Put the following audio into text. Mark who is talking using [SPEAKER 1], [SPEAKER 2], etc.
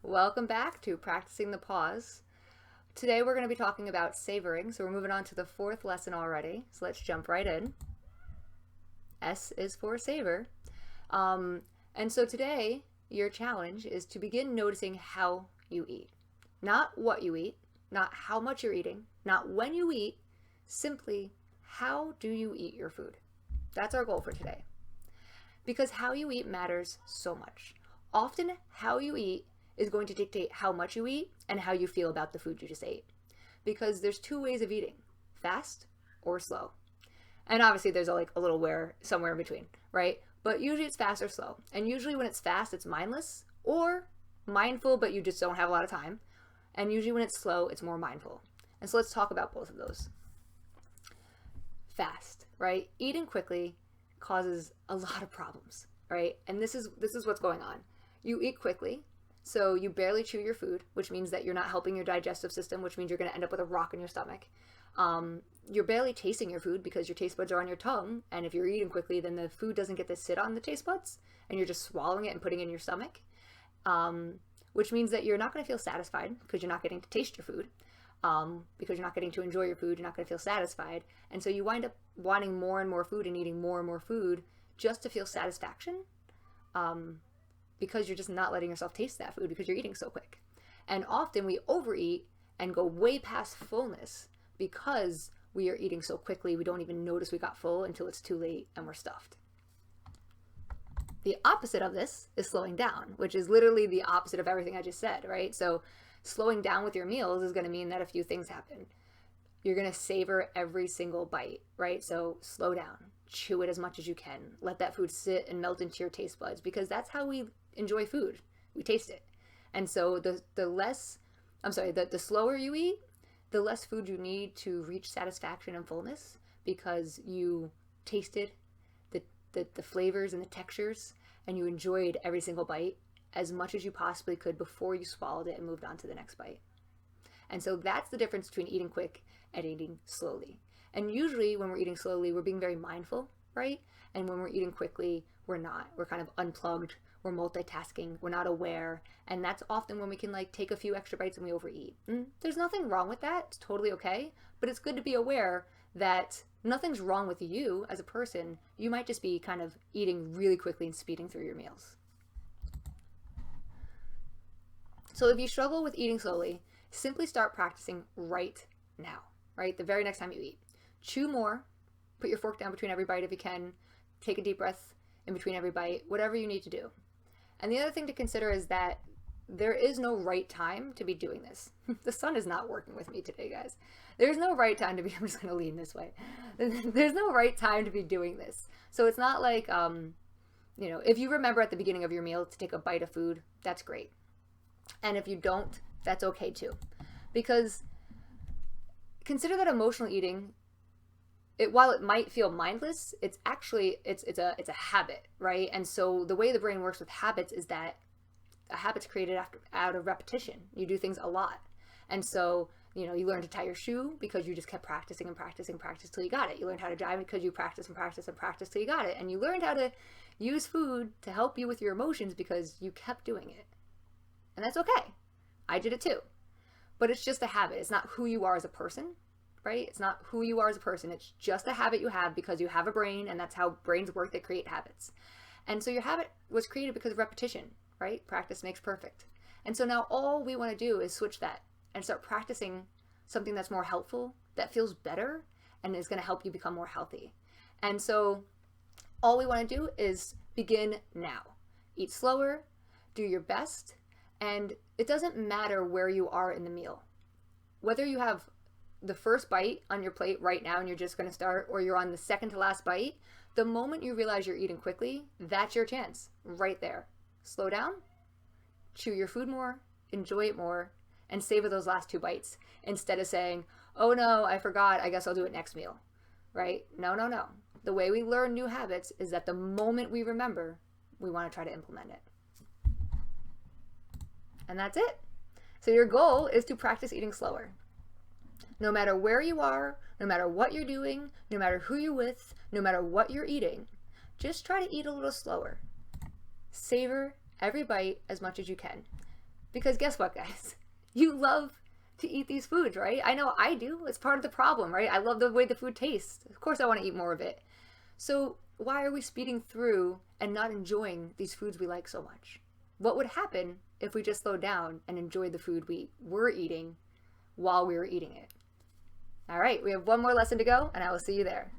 [SPEAKER 1] Welcome back to Practicing the Pause. Today we're going to be talking about savoring, so we're moving on to the fourth lesson already. So let's jump right in. S is for savor. And so today your challenge is to begin noticing how you eat. Not what you eat, not how much you're eating, not when you eat, simply how do you eat your food. That's our goal for today. Because how you eat matters so much. Often how you eat is going to dictate how much you eat and how you feel about the food you just ate. Because there's two ways of eating, fast or slow. And obviously there's a little where somewhere in between, right? But usually it's fast or slow. And usually when it's fast, it's mindless or mindful, but you just don't have a lot of time. And usually when it's slow, it's more mindful. And so let's talk about both of those. Fast, right? Eating quickly causes a lot of problems, right? And this is what's going on. You eat quickly, so you barely chew your food, which means that you're not helping your digestive system, which means you're going to end up with a rock in your stomach. You're barely tasting your food because your taste buds are on your tongue, and if you're eating quickly, then the food doesn't get to sit on the taste buds, and you're just swallowing it and putting it in your stomach, which means that you're not going to feel satisfied because you're not getting to taste your food, because you're not getting to enjoy your food, you're not going to feel satisfied, and so you wind up wanting more and more food and eating more and more food just to feel satisfaction, because you're just not letting yourself taste that food because you're eating so quick. And often we overeat and go way past fullness because we are eating so quickly we don't even notice we got full until it's too late and we're stuffed. The opposite of this is slowing down, which is literally the opposite of everything I just said, right? So slowing down with your meals is going to mean that a few things happen. You're going to savor every single bite, right? So slow down, chew it as much as you can. Let that food sit and melt into your taste buds because that's how we enjoy food. We taste it. And so the slower you eat, the less food you need to reach satisfaction and fullness because you tasted the flavors and the textures and you enjoyed every single bite as much as you possibly could before you swallowed it and moved on to the next bite. And so that's the difference between eating quick and eating slowly. And usually when we're eating slowly, we're being very mindful, right? And when we're eating quickly, we're not. We're kind of unplugged. We're multitasking. We're not aware. And that's often when we can take a few extra bites and we overeat. And there's nothing wrong with that. It's totally okay. But it's good to be aware that nothing's wrong with you as a person. You might just be kind of eating really quickly and speeding through your meals. So if you struggle with eating slowly, simply start practicing right now, right? The very next time you eat. Chew more. Put your fork down between every bite if you can. Take a deep breath in between every bite, whatever you need to do. And the other thing to consider is that there is no right time to be doing this. The sun is not working with me today, guys. There's no right time to be, I'm just going to lean this way. There's no right time to be doing this. So it's not like, if you remember at the beginning of your meal to take a bite of food, that's great. And if you don't, that's okay too. Because consider that emotional eating, while it might feel mindless, it's actually it's a habit, right? And so the way the brain works with habits is that a habit's created out of repetition. You do things a lot. And so, you learn to tie your shoe because you just kept practicing and practicing till you got it. You learned how to drive because you practice and practice and practice till you got it. And you learned how to use food to help you with your emotions because you kept doing it. And that's okay. I did it too. But it's just a habit. It's not who you are as a person, right? It's not who you are as a person. It's just a habit you have because you have a brain, and that's how brains work. They create habits. And so your habit was created because of repetition, right? Practice makes perfect. And so now all we want to do is switch that and start practicing something that's more helpful, that feels better, and is going to help you become more healthy. And so all we want to do is begin now. Eat slower, do your best, and it doesn't matter where you are in the meal. Whether you have the first bite on your plate right now and you're just going to start, or you're on the second to last bite, the moment you realize you're eating quickly, that's your chance right there. Slow down, chew your food more, enjoy it more, and savor those last two bites instead of saying, oh no, I forgot, I guess I'll do it next meal, right? No. The way we learn new habits is that the moment we remember, we want to try to implement it. And that's it. So your goal is to practice eating slower. No matter where you are, no matter what you're doing, no matter who you're with, no matter what you're eating, just try to eat a little slower. Savor every bite as much as you can. Because guess what, guys? You love to eat these foods, right? I know I do. It's part of the problem, right? I love the way the food tastes. Of course I want to eat more of it. So why are we speeding through and not enjoying these foods we like so much? What would happen if we just slowed down and enjoyed the food we were eating while we were eating it? All right, we have one more lesson to go, and I will see you there.